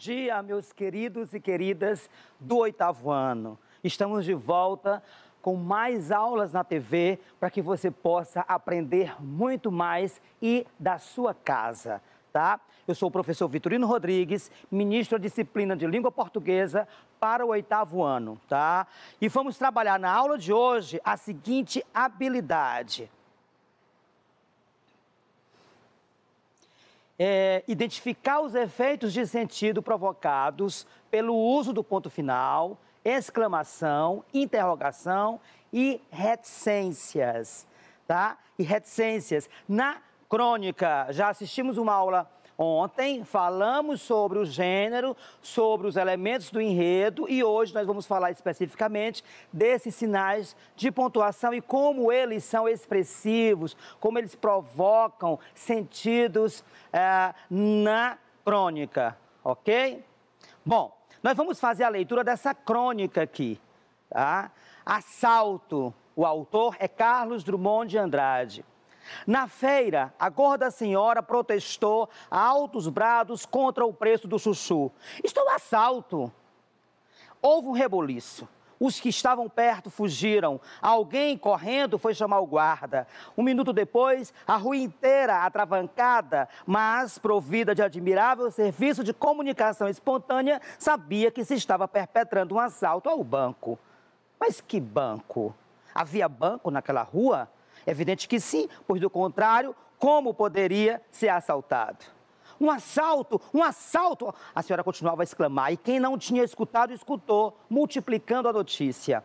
dia, meus queridos e queridas do 8º ano. Estamos de volta com mais aulas na TV para que você possa aprender muito mais e da sua casa, tá? Eu sou o professor Vitorino Rodrigues, ministro da disciplina de língua portuguesa para o 8º ano, tá? E vamos trabalhar na aula de hoje a seguinte habilidade. Identificar os efeitos de sentido provocados pelo uso do ponto final, exclamação, interrogação e reticências, tá? E reticências. Na crônica, já assistimos uma aula ontem, falamos sobre o gênero, sobre os elementos do enredo e hoje nós vamos falar especificamente desses sinais de pontuação e como eles são expressivos, como eles provocam sentidos na crônica, ok? Bom, nós vamos fazer a leitura dessa crônica aqui, tá? Assalto, o autor é Carlos Drummond de Andrade. Na feira, a gorda senhora protestou a altos brados contra o preço do chuchu. Isto é um assalto. Houve um reboliço. Os que estavam perto fugiram. Alguém, correndo, foi chamar o guarda. Um minuto depois, a rua inteira atravancada, mas provida de admirável serviço de comunicação espontânea, sabia que se estava perpetrando um assalto ao banco. Mas que banco? Havia banco naquela rua? Evidente que sim, pois do contrário, como poderia ser assaltado? Um assalto, um assalto! A senhora continuava a exclamar, e quem não tinha escutado, escutou, multiplicando a notícia.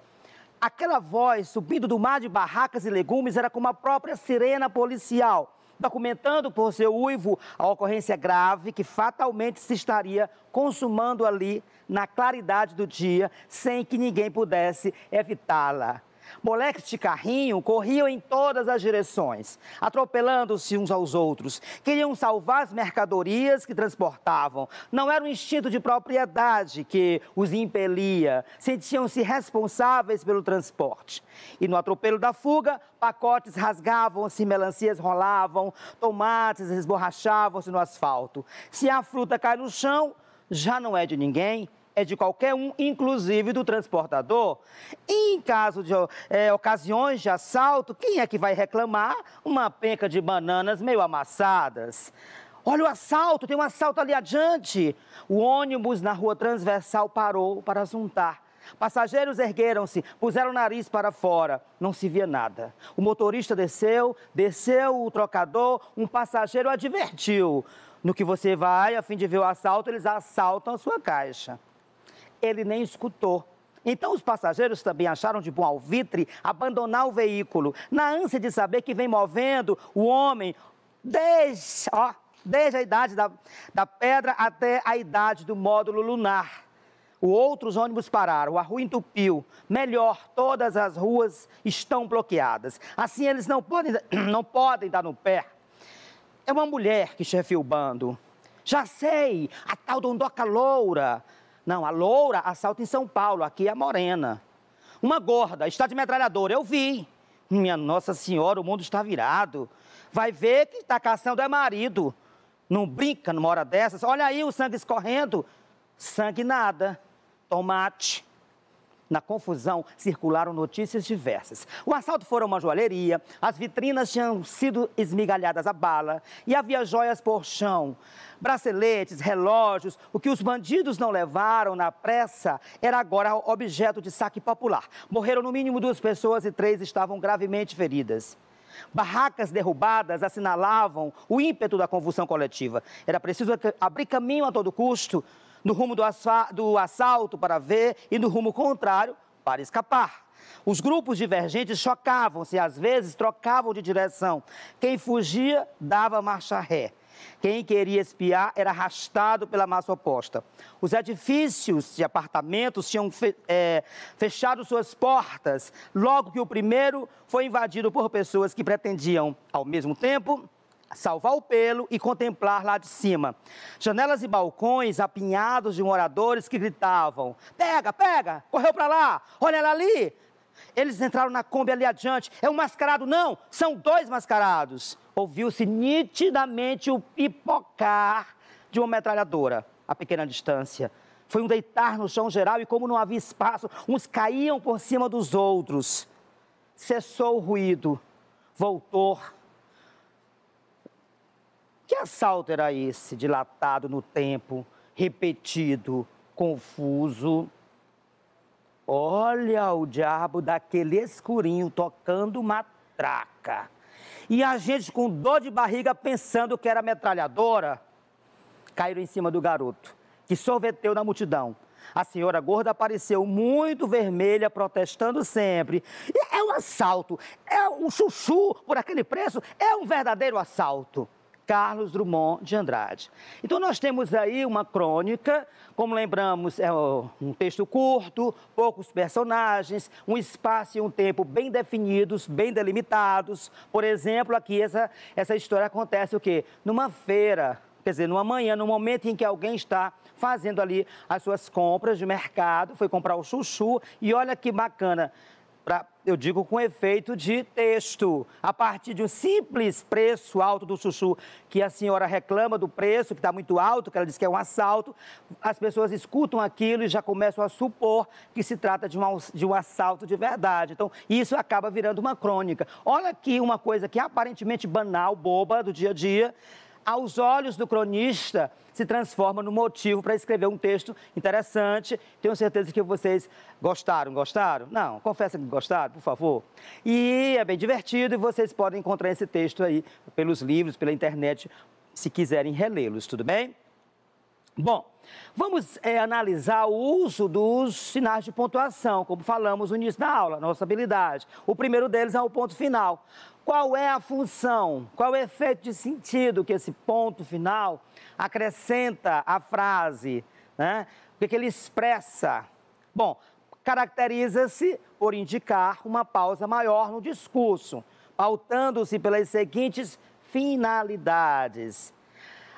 Aquela voz subindo do mar de barracas e legumes era como a própria sirena policial, documentando por seu uivo a ocorrência grave que fatalmente se estaria consumando ali na claridade do dia, sem que ninguém pudesse evitá-la. Moleques de carrinho corriam em todas as direções, atropelando-se uns aos outros. Queriam salvar as mercadorias que transportavam. Não era um instinto de propriedade que os impelia. Sentiam-se responsáveis pelo transporte. E no atropelo da fuga, pacotes rasgavam-se, melancias rolavam, tomates esborrachavam-se no asfalto. Se a fruta cai no chão, já não é de ninguém. É de qualquer um, inclusive do transportador. E em caso de ocasiões de assalto, quem é que vai reclamar? Uma penca de bananas meio amassadas. Olha o assalto, tem um assalto ali adiante. O ônibus na rua transversal parou para assuntar. Passageiros ergueram-se, puseram o nariz para fora. Não se via nada. O motorista desceu o trocador, um passageiro advertiu. No que você vai, a fim de ver o assalto, eles assaltam a sua caixa. Ele nem escutou. Então os passageiros também acharam de bom alvitre abandonar o veículo, na ânsia de saber que vem movendo o homem desde a idade da pedra até a idade do módulo lunar. Outros ônibus pararam, a rua entupiu. Melhor, todas as ruas estão bloqueadas. Assim eles não podem dar no pé. É uma mulher que chefia o bando. Já sei, a tal Dondoca Loura. Não, a loura assalta em São Paulo, aqui é a morena. Uma gorda, está de metralhadora, eu vi. Minha Nossa Senhora, o mundo está virado. Vai ver que está caçando é marido. Não brinca numa hora dessas. Olha aí o sangue escorrendo. Sangue nada. Tomate. Na confusão, circularam notícias diversas. O assalto foi uma joalheria, as vitrinas tinham sido esmigalhadas a bala e havia joias por chão, braceletes, relógios. O que os bandidos não levaram na pressa era agora objeto de saque popular. Morreram no mínimo 2 pessoas e 3 estavam gravemente feridas. Barracas derrubadas assinalavam o ímpeto da convulsão coletiva. Era preciso abrir caminho a todo custo, no rumo do assalto para ver e no rumo contrário para escapar. Os grupos divergentes chocavam-se, às vezes trocavam de direção. Quem fugia dava marcha ré. Quem queria espiar era arrastado pela massa oposta. Os edifícios de apartamentos tinham fechado suas portas, logo que o primeiro foi invadido por pessoas que pretendiam, ao mesmo tempo, salvar o pelo e contemplar lá de cima. Janelas e balcões apinhados de moradores que gritavam: pega, pega, correu para lá, olha ela ali. Eles entraram na Kombi ali adiante. É um mascarado? Não, são 2 mascarados. Ouviu-se nitidamente o pipocar de uma metralhadora. a pequena distância. Foi um deitar no chão geral e como não havia espaço, uns caíam por cima dos outros. Cessou o ruído, voltou. Que assalto era esse, dilatado no tempo, repetido, confuso? Olha o diabo daquele escurinho tocando matraca. E a gente com dor de barriga pensando que era metralhadora. Caíram em cima do garoto, que sorveteu na multidão. A senhora gorda apareceu muito vermelha, protestando sempre. É um assalto, é um chuchu por aquele preço, é um verdadeiro assalto. Carlos Drummond de Andrade. Então nós temos aí uma crônica, como lembramos, é um texto curto, poucos personagens, um espaço e um tempo bem definidos, bem delimitados. Por exemplo, aqui essa história acontece o quê? Numa feira, quer dizer, numa manhã, no momento em que alguém está fazendo ali as suas compras de mercado, foi comprar o chuchu e olha que bacana, eu digo com efeito de texto, a partir de um simples preço alto do chuchu, que a senhora reclama do preço, que está muito alto, que ela diz que é um assalto, as pessoas escutam aquilo e já começam a supor que se trata de um assalto de verdade. Então, isso acaba virando uma crônica. Olha aqui uma coisa que é aparentemente banal, boba, do dia a dia, aos olhos do cronista, se transforma no motivo para escrever um texto interessante. Tenho certeza que vocês gostaram. Gostaram? Não, confessa que gostaram, por favor. E é bem divertido e vocês podem encontrar esse texto aí pelos livros, pela internet, se quiserem relê-los, tudo bem? Bom, vamos analisar o uso dos sinais de pontuação, como falamos no início da aula, nossa habilidade. O primeiro deles é o ponto final. Qual é a função, qual é o efeito de sentido que esse ponto final acrescenta à frase, né? O que ele expressa? Bom, caracteriza-se por indicar uma pausa maior no discurso, pautando-se pelas seguintes finalidades.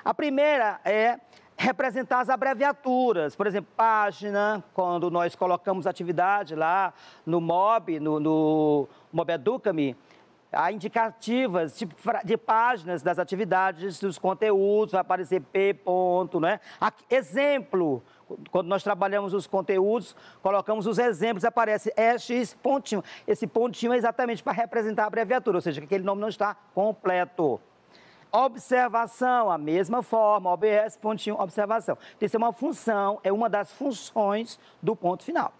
A primeira é representar as abreviaturas, por exemplo, página, quando nós colocamos atividade lá no MOB, no MOB Educa-me, há indicativas de páginas das atividades, dos conteúdos, vai aparecer P ponto, né? Exemplo, quando nós trabalhamos os conteúdos, colocamos os exemplos, aparece EX pontinho. Esse pontinho é exatamente para representar a abreviatura, ou seja, que aquele nome não está completo. Observação, a mesma forma, OBS, pontinho, observação. Isso é uma função, é uma das funções do ponto final.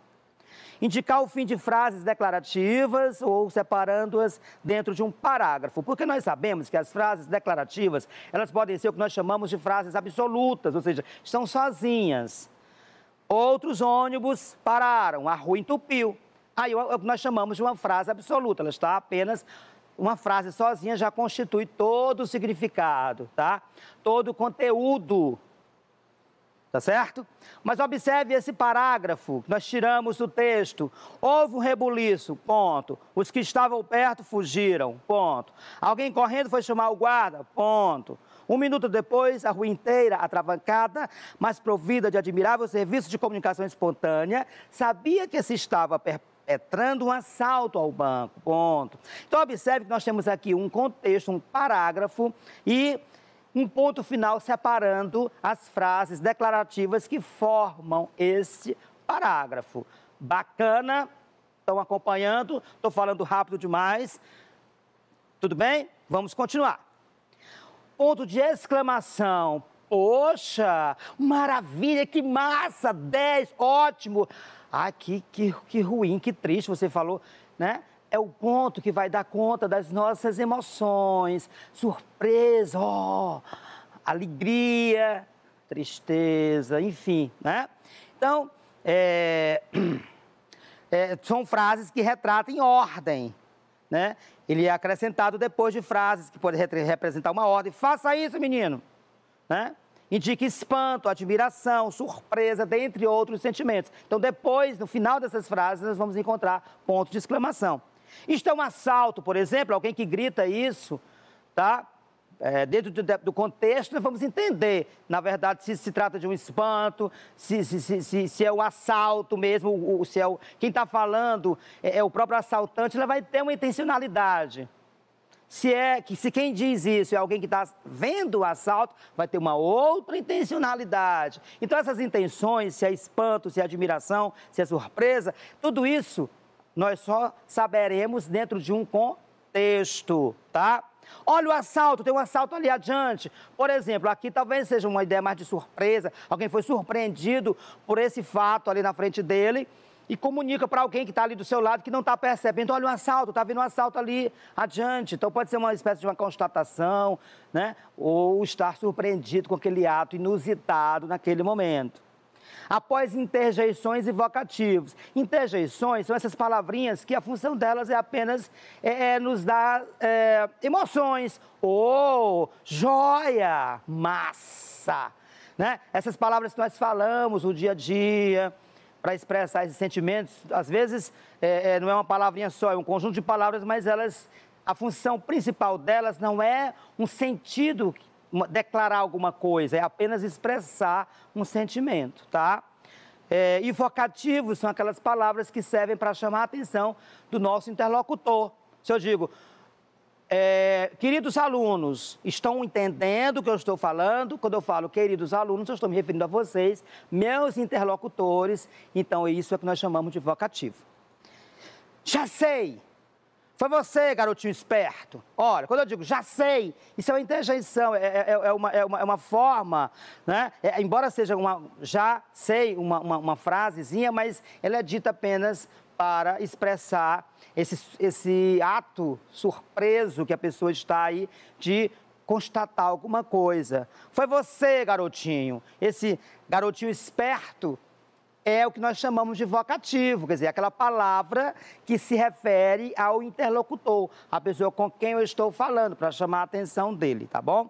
Indicar o fim de frases declarativas ou separando-as dentro de um parágrafo. Porque nós sabemos que as frases declarativas, elas podem ser o que nós chamamos de frases absolutas, ou seja, estão sozinhas. Outros ônibus pararam, a rua entupiu. Aí é o que nós chamamos de uma frase absoluta, ela está apenas... Uma frase sozinha já constitui todo o significado, tá? Todo o conteúdo, tá certo? Mas observe esse parágrafo que nós tiramos do texto. Houve um rebuliço, ponto. Os que estavam perto fugiram, ponto. Alguém correndo foi chamar o guarda, ponto. 1 minuto depois, a rua inteira, atravancada, mas provida de admirável serviço de comunicação espontânea, sabia que se estava perpetrando um assalto ao banco, ponto. Então, observe que nós temos aqui um contexto, um parágrafo e um ponto final separando as frases declarativas que formam esse parágrafo. Bacana? Estão acompanhando? Estou falando rápido demais? Tudo bem? Vamos continuar. Ponto de exclamação. Poxa, maravilha, que massa, 10, ótimo. Ai, que ruim, que triste, você falou, né? É o ponto que vai dar conta das nossas emoções. Surpresa, alegria, tristeza, enfim, né? Então, são frases que retratam em ordem, né? Ele é acrescentado depois de frases que podem representar uma ordem. Faça isso, menino, né? Indica espanto, admiração, surpresa, dentre outros sentimentos. Então, depois, no final dessas frases, nós vamos encontrar ponto de exclamação. Isto é um assalto, por exemplo, alguém que grita isso, tá? Dentro do contexto, nós vamos entender, na verdade, se se trata de um espanto, se é o assalto mesmo, quem está falando é o próprio assaltante, ela vai ter uma intencionalidade. Se quem diz isso é alguém que está vendo o assalto, vai ter uma outra intencionalidade. Então, essas intenções, se é espanto, se é admiração, se é surpresa, tudo isso nós só saberemos dentro de um contexto, tá? Olha o assalto, tem um assalto ali adiante. Por exemplo, aqui talvez seja uma ideia mais de surpresa, alguém foi surpreendido por esse fato ali na frente dele, e comunica para alguém que está ali do seu lado que não está percebendo, olha o assalto, está vindo um assalto ali adiante. Então pode ser uma espécie de uma constatação, né? Ou estar surpreendido com aquele ato inusitado naquele momento. Após interjeições e vocativos. Interjeições são essas palavrinhas que a função delas é apenas nos dar emoções. Oh, joia, massa, né? Essas palavras que nós falamos no dia a dia, para expressar esses sentimentos, às vezes não é uma palavrinha só, é um conjunto de palavras, mas a função principal delas não é um sentido, declarar alguma coisa, é apenas expressar um sentimento, tá? E vocativos são aquelas palavras que servem para chamar a atenção do nosso interlocutor. Se eu digo, queridos alunos, estão entendendo o que eu estou falando? Quando eu falo queridos alunos, eu estou me referindo a vocês, meus interlocutores. Então, isso é o que nós chamamos de vocativo. Já sei. Foi você, garotinho esperto. Olha, quando eu digo já sei, isso é uma interjeição, é uma forma, né? Embora seja já sei, uma frasezinha, mas ela é dita apenas para expressar esse ato surpreso que a pessoa está aí de constatar alguma coisa. Foi você, garotinho. Esse garotinho esperto é o que nós chamamos de vocativo, quer dizer, aquela palavra que se refere ao interlocutor, a pessoa com quem eu estou falando, para chamar a atenção dele, tá bom?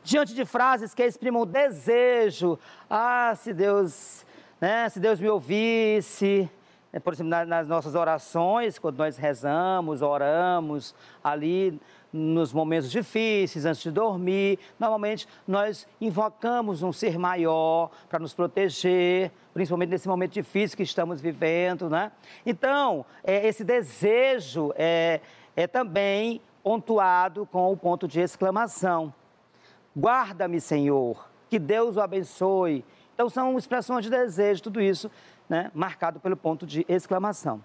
Diante de frases que exprimam desejo, se Deus, né, se Deus me ouvisse, por exemplo, nas nossas orações, quando nós rezamos, oramos, ali nos momentos difíceis, antes de dormir, normalmente nós invocamos um ser maior para nos proteger, principalmente nesse momento difícil que estamos vivendo, né? Então, esse desejo é também pontuado com o ponto de exclamação. Guarda-me, Senhor, que Deus o abençoe. Então, são expressões de desejo, tudo isso, né, marcado pelo ponto de exclamação.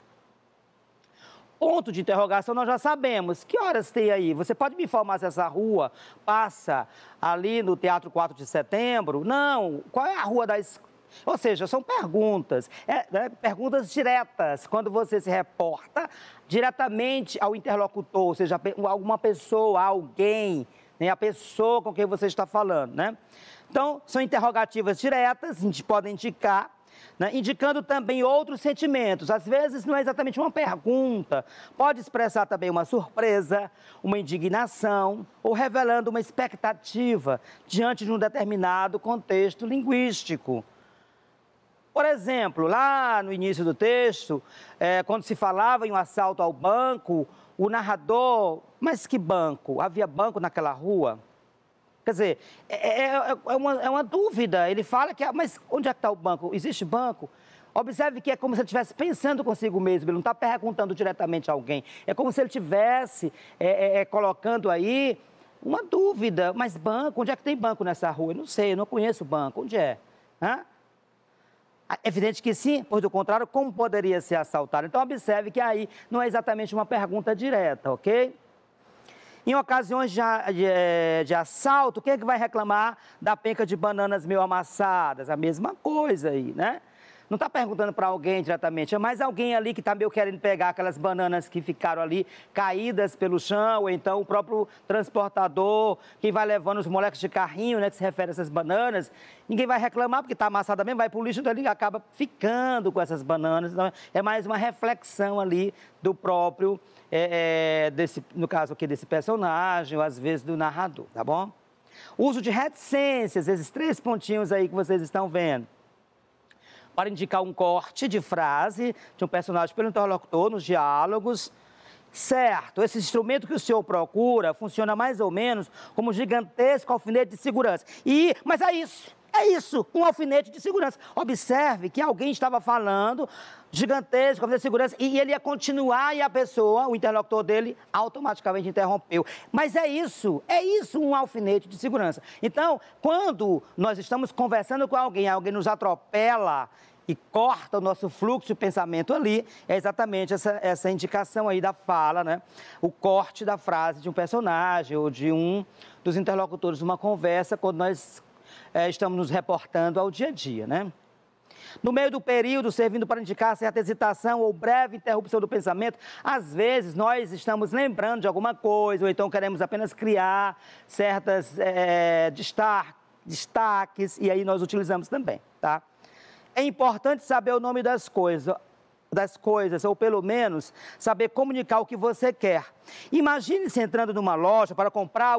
Ponto de interrogação, nós já sabemos. Que horas tem aí? Você pode me informar se essa rua passa ali no Teatro 4 de Setembro? Não. Qual é a rua da escola? Ou seja, são perguntas, perguntas diretas, quando você se reporta diretamente ao interlocutor, ou seja, alguma pessoa, alguém, né, a pessoa com quem você está falando, né? Então, são interrogativas diretas, a gente pode indicar, né, indicando também outros sentimentos. Às vezes não é exatamente uma pergunta, pode expressar também uma surpresa, uma indignação ou revelando uma expectativa diante de um determinado contexto linguístico. Por exemplo, lá no início do texto, quando se falava em um assalto ao banco, o narrador, mas que banco? Havia banco naquela rua? Quer dizer, é uma dúvida. Ele fala que, mas onde é que está o banco? Existe banco? Observe que é como se ele estivesse pensando consigo mesmo, ele não está perguntando diretamente a alguém. É como se ele estivesse colocando aí uma dúvida. Mas banco? Onde é que tem banco nessa rua? Eu não sei, eu não conheço banco. Onde é? É evidente que sim, pois do contrário, como poderia ser assaltado? Então, observe que aí não é exatamente uma pergunta direta, ok? Em ocasiões de assalto, quem é que vai reclamar da penca de bananas meio amassadas? A mesma coisa aí, né? Não está perguntando para alguém diretamente, é mais alguém ali que está meio querendo pegar aquelas bananas que ficaram ali caídas pelo chão, ou então o próprio transportador, quem vai levando os moleques de carrinho, né, que se refere a essas bananas. Ninguém vai reclamar porque está amassada mesmo, vai para o lixo, então ele acaba ficando com essas bananas. Então, é mais uma reflexão ali do próprio, no caso aqui desse personagem, ou às vezes do narrador, tá bom? Uso de reticências, esses 3 pontinhos aí que vocês estão vendo, para indicar um corte de frase de um personagem pelo interlocutor nos diálogos. Certo, esse instrumento que o senhor procura funciona mais ou menos como um gigantesco alfinete de segurança. Mas é isso, É isso, um alfinete de segurança. Observe que alguém estava falando gigantesco, alfinete de segurança, e ele ia continuar e a pessoa, o interlocutor dele, automaticamente interrompeu. Mas é isso um alfinete de segurança. Então, quando nós estamos conversando com alguém, alguém nos atropela e corta o nosso fluxo de pensamento ali, é exatamente essa indicação aí da fala, né? O corte da frase de um personagem ou de um dos interlocutores de uma conversa, quando nós estamos nos reportando ao dia a dia, né? No meio do período, servindo para indicar certa hesitação ou breve interrupção do pensamento, às vezes nós estamos lembrando de alguma coisa, ou então queremos apenas criar certas destaques, e aí nós utilizamos também, tá? É importante saber o nome das coisas, ou pelo menos saber comunicar o que você quer. Imagine-se entrando numa loja para comprar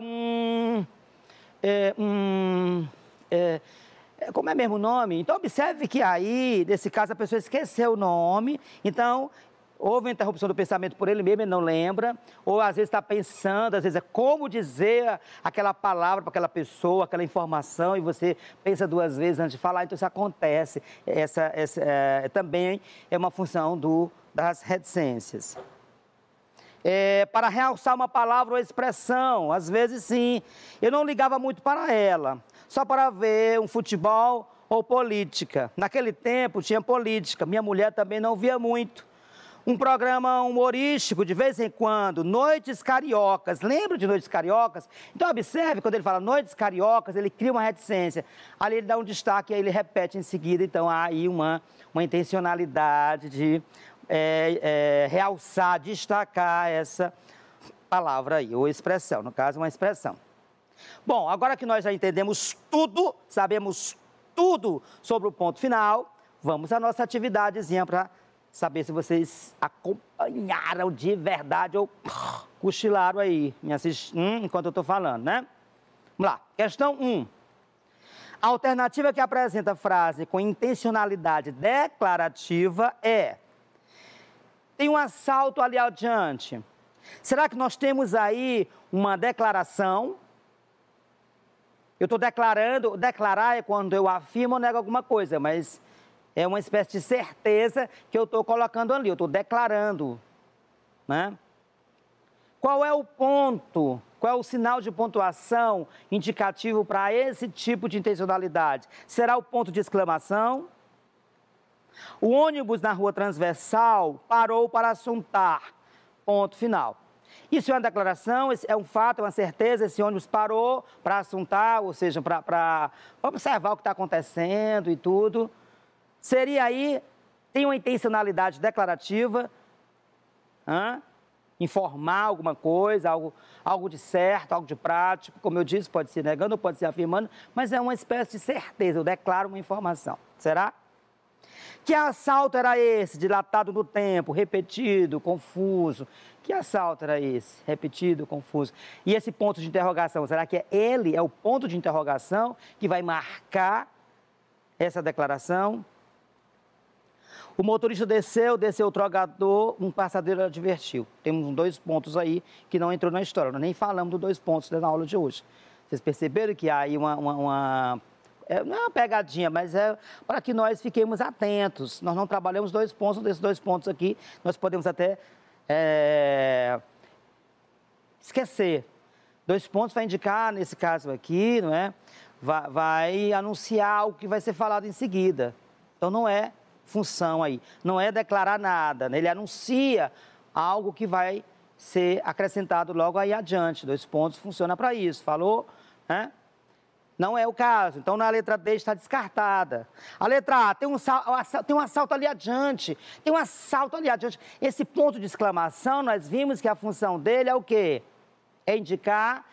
como é mesmo o nome? Então, observe que aí, nesse caso, a pessoa esqueceu o nome, então, houve uma interrupção do pensamento por ele mesmo, ele não lembra, ou às vezes está pensando, às vezes é como dizer aquela palavra para aquela pessoa, aquela informação, e você pensa duas vezes antes de falar, então isso acontece. Essa também é uma função das reticências. Para realçar uma palavra ou expressão, às vezes sim, eu não ligava muito para ela, só para ver um futebol ou política. Naquele tempo tinha política, minha mulher também não via muito. Um programa humorístico, de vez em quando, Noites Cariocas. Lembra de Noites Cariocas? Então, observe, quando ele fala Noites Cariocas, ele cria uma reticência. Ali ele dá um destaque, aí ele repete em seguida. Então, há aí uma intencionalidade de realçar, destacar essa palavra aí, ou expressão, no caso, uma expressão. Bom, agora que nós já entendemos tudo, sabemos tudo sobre o ponto final, vamos à nossa atividadezinha para saber se vocês acompanharam de verdade ou cochilaram aí, me assistindo enquanto eu estou falando, né? Vamos lá. Questão 1. A alternativa que apresenta a frase com intencionalidade declarativa é: tem um assalto ali adiante. Será que nós temos aí uma declaração? Eu estou declarando, declarar é quando eu afirmo ou nego alguma coisa, mas é uma espécie de certeza que eu estou colocando ali, eu estou declarando, né? Qual é o ponto, qual é o sinal de pontuação indicativo para esse tipo de intencionalidade? Será o ponto de exclamação? O ônibus na rua transversal parou para assuntar, ponto final. Isso é uma declaração, é um fato, é uma certeza, esse ônibus parou para assuntar, ou seja, para observar o que está acontecendo e tudo. Seria aí, tem uma intencionalidade declarativa, informar alguma coisa, algo de certo, algo de prático, como eu disse, pode ser negando ou pode ser afirmando, mas é uma espécie de certeza, eu declaro uma informação. Será? Que assalto era esse, dilatado no tempo, repetido, confuso? Que assalto era esse, repetido, confuso? E esse ponto de interrogação, será que ele é o ponto de interrogação que vai marcar essa declaração? O motorista desceu o trogador, um passageiro advertiu. Temos 2 pontos aí que não entrou na história, nós nem falamos dos 2 pontos na aula de hoje. Vocês perceberam que há aí não é uma pegadinha, mas é para que nós fiquemos atentos. Nós não trabalhamos 2 pontos, desses 2 pontos aqui, nós podemos até esquecer. 2 pontos vai indicar, nesse caso aqui, não é? Vai anunciar algo que vai ser falado em seguida. Então, não é função aí, não é declarar nada, né? Ele anuncia algo que vai ser acrescentado logo aí adiante. 2 pontos funciona para isso, falou? Né? Não é o caso, então na letra D está descartada. A letra A, tem um assalto ali adiante, tem um assalto ali adiante. Esse ponto de exclamação, nós vimos que a função dele é o quê? É indicar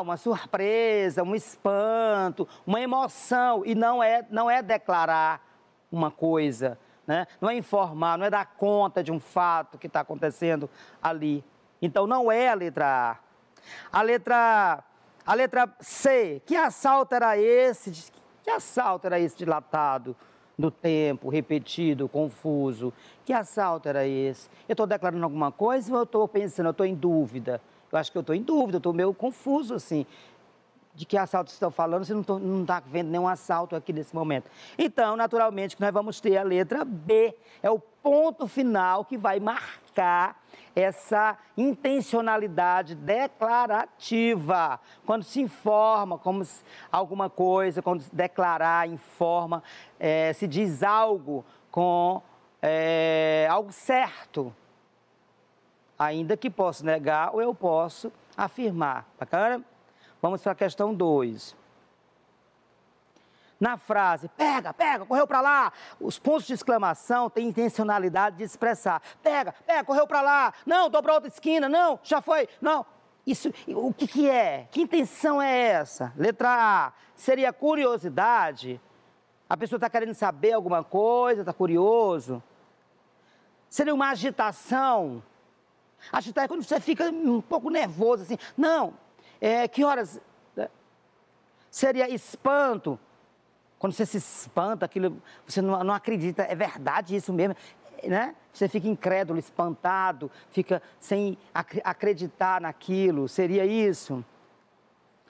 uma surpresa, um espanto, uma emoção, e não é declarar uma coisa, né? Não é informar, não é dar conta de um fato que está acontecendo ali. Então não é a letra A. A letra C, que assalto era esse? Que assalto era esse dilatado no tempo, repetido, confuso? Que assalto era esse? Eu estou declarando alguma coisa ou eu estou pensando, eu estou em dúvida? Eu acho que eu estou em dúvida, eu estou meio confuso assim. de que assalto estão falando, se não está vendo nenhum assalto aqui nesse momento. Então, naturalmente, que nós vamos ter a letra B. É o ponto final que vai marcar essa intencionalidade declarativa. Quando se informa como alguma coisa, quando se declarar, informa, se diz algo com algo certo. Ainda que possa negar ou eu posso afirmar. Bacana? Vamos para a questão 2. Na frase, pega, pega, correu para lá, os pontos de exclamação têm intencionalidade de expressar. Pega, pega, correu para lá, não, dobrou outra esquina, não, já foi, não. Isso, o que é? Que intenção é essa? Letra A, seria curiosidade? A pessoa está querendo saber alguma coisa, está curioso? Seria uma agitação? Agitar é quando você fica um pouco nervoso, assim. Não, que horas? Seria espanto? Quando você se espanta, aquilo, você não acredita, é verdade isso mesmo, né? Você fica incrédulo, espantado, fica sem acreditar naquilo, seria isso?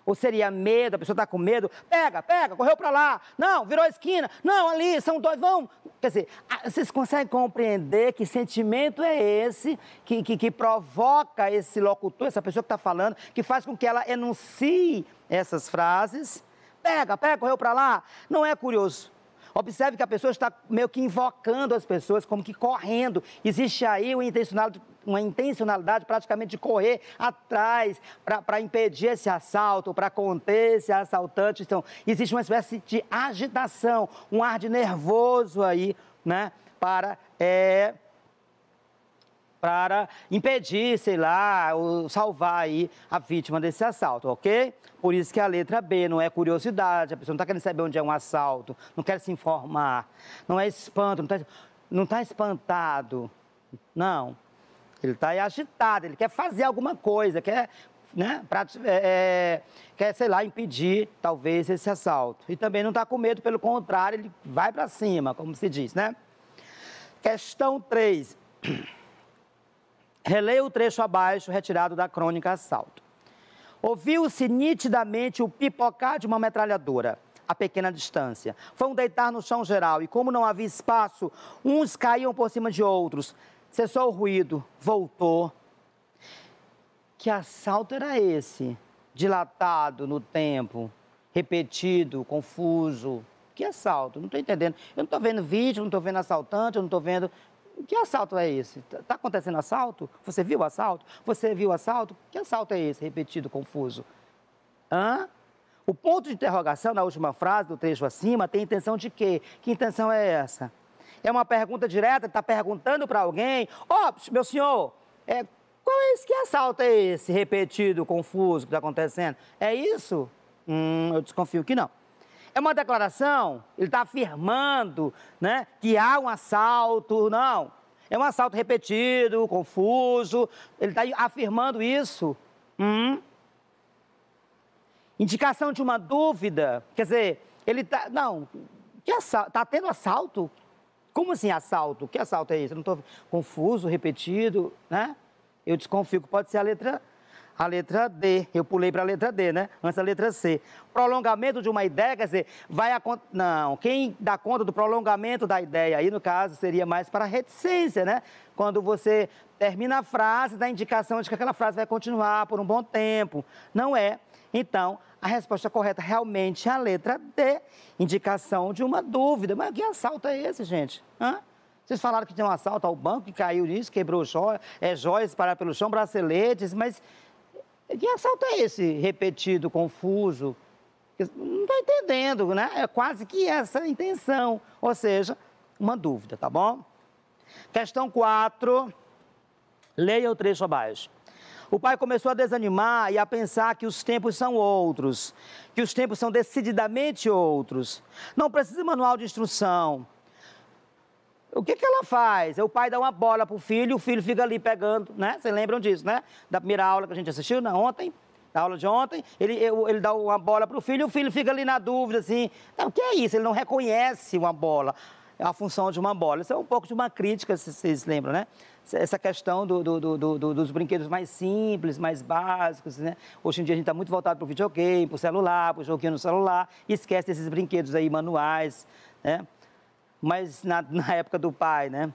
Ou seria medo, a pessoa está com medo, pega, pega, correu para lá, não, virou a esquina, não, ali, são dois, vão. Quer dizer, vocês conseguem compreender que sentimento é esse que provoca esse locutor, essa pessoa que está falando, que faz com que ela enuncie essas frases? Pega, pega, correu para lá. Não é curioso. Observe que a pessoa está meio que invocando as pessoas, como que correndo. Existe aí uma intencionalidade praticamente de correr atrás para impedir esse assalto, para conter esse assaltante. Então, existe uma espécie de agitação, um ar de nervoso aí, né? Para impedir, sei lá, ou salvar aí a vítima desse assalto, ok? Por isso que a letra B não é curiosidade, a pessoa não está querendo saber onde é um assalto, não quer se informar, não é espanto, não está espantado, não. Ele está agitado, ele quer fazer alguma coisa, quer, né, quer, sei lá, impedir, talvez, esse assalto. E também não está com medo, pelo contrário, ele vai para cima, como se diz, né? Questão 3. Releia o trecho abaixo, retirado da crônica Assalto. Ouviu-se nitidamente o pipocar de uma metralhadora, a pequena distância. Foi um deitar no chão geral, e como não havia espaço, uns caíam por cima de outros. Cessou o ruído, voltou. Que assalto era esse? Dilatado no tempo, repetido, confuso. Que assalto? Não estou entendendo. Eu não estou vendo vídeo, não estou vendo assaltante, eu não estou vendo... Que assalto é esse? Está acontecendo assalto? Você viu o assalto? Você viu o assalto? Que assalto é esse? Repetido, confuso. Hã? O ponto de interrogação na última frase do trecho acima tem intenção de quê? Que intenção é essa? É uma pergunta direta, está perguntando para alguém, meu senhor, qual é esse, que assalto é esse repetido, confuso que está acontecendo? É isso? Eu desconfio que não. É uma declaração, ele está afirmando, né, que há um assalto, não. É um assalto repetido, confuso, ele está afirmando isso. Indicação de uma dúvida, quer dizer, ele está, não, que assalto, está tendo assalto? Como assim assalto? Que assalto é esse? Eu não estou confuso, repetido, né? Eu desconfio que pode ser a letra D, eu pulei para a letra D, né? Antes da letra C. Prolongamento de uma ideia, quer dizer, não, quem dá conta do prolongamento da ideia aí, no caso, seria mais para a reticência, né? Quando você termina a frase, dá indicação de que aquela frase vai continuar por um bom tempo. Não é. Então, a resposta correta realmente é a letra D, indicação de uma dúvida. Mas que assalto é esse, gente? Hã? Vocês falaram que tinha um assalto ao banco, que caiu nisso, quebrou joias, pararam pelo chão, braceletes, mas... Que assalto é esse repetido, confuso? Não estou entendendo, né? É quase que essa a intenção, ou seja, uma dúvida, tá bom? Questão 4, leia o trecho abaixo. O pai começou a desanimar e a pensar que os tempos são outros, que os tempos são decididamente outros. Não precisa de manual de instrução. O que ela faz? O pai dá uma bola para o filho fica ali pegando, né? Vocês lembram disso, né? Da primeira aula que a gente assistiu, ontem, da aula de ontem, ele dá uma bola para o filho fica ali na dúvida, assim. Não, o que é isso? Ele não reconhece uma bola. a função de uma bola. Isso é um pouco de uma crítica, se vocês lembram, né? Essa questão dos brinquedos mais simples, mais básicos, né? Hoje em dia a gente está muito voltado para o videogame, para o celular, para o joguinho no celular, e esquece desses brinquedos aí manuais, né? Mas na época do pai, né?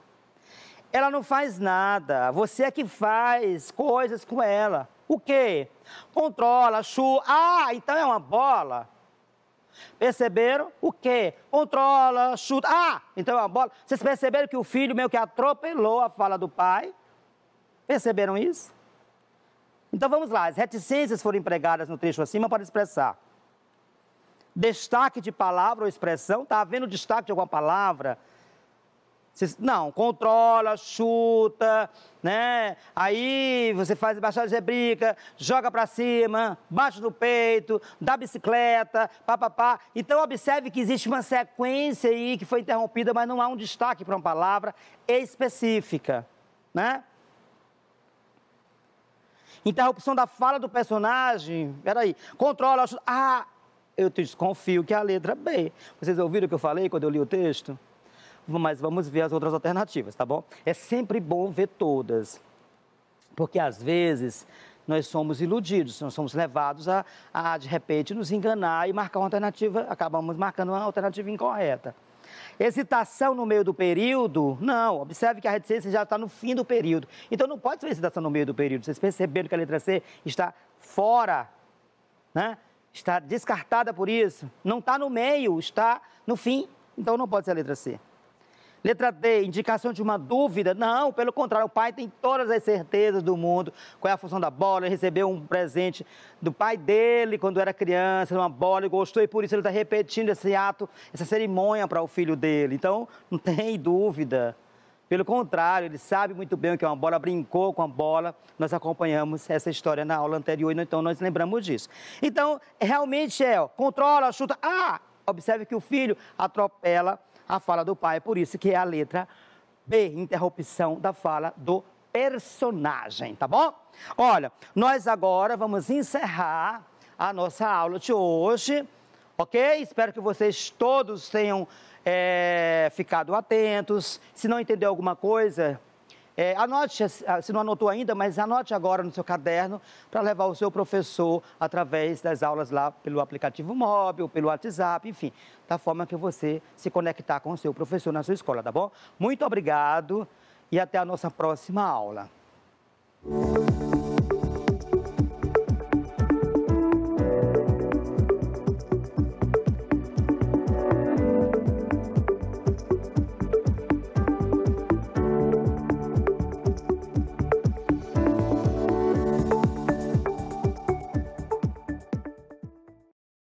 Ela não faz nada, você é que faz coisas com ela. O quê? Controla, chuta. Ah, então é uma bola. Perceberam? O quê? Controla, chuta. Ah, então é uma bola. Vocês perceberam que o filho meio que atropelou a fala do pai? Perceberam isso? Então vamos lá, as reticências foram empregadas no trecho acima para expressar destaque de palavra ou expressão. Está havendo destaque de alguma palavra? Não, controla, chuta, né? Aí você faz baixada de rebrica, joga para cima, bate no peito, dá bicicleta, papapá. Então observe que existe uma sequência aí que foi interrompida, mas não há um destaque para uma palavra específica, né? Interrupção da fala do personagem, peraí, controla, chuta. Ah, eu desconfio que é a letra B. Vocês ouviram o que eu falei quando eu li o texto? Mas vamos ver as outras alternativas, tá bom? É sempre bom ver todas, porque às vezes nós somos iludidos, nós somos levados a de repente, nos enganar e marcar uma alternativa, acabamos marcando uma alternativa incorreta. Hesitação no meio do período? Não, observe que a reticência já está no fim do período, então não pode ser hesitação no meio do período. Vocês perceberam que a letra C está fora, né? Está descartada por isso, não está no meio, está no fim, então não pode ser a letra C. Letra D, indicação de uma dúvida? Não, pelo contrário, o pai tem todas as certezas do mundo. Qual é a função da bola? Ele recebeu um presente do pai dele quando era criança, uma bola, e gostou, e por isso ele está repetindo esse ato, essa cerimônia para o filho dele. Então, não tem dúvida. Pelo contrário, ele sabe muito bem o que é uma bola, brincou com a bola. Nós acompanhamos essa história na aula anterior, então nós lembramos disso. Então, realmente controla, chuta. Ah, observe que o filho atropela a fala do pai, por isso que é a letra B, interrupção da fala do personagem, tá bom? Olha, nós agora vamos encerrar a nossa aula de hoje, ok? Espero que vocês todos tenham ficado atentos. Se não entendeu alguma coisa, anote, se não anotou ainda, mas anote agora no seu caderno para levar o seu professor através das aulas lá pelo aplicativo móvel, pelo WhatsApp, enfim, da forma que você se conectar com o seu professor na sua escola, tá bom? Muito obrigado e até a nossa próxima aula.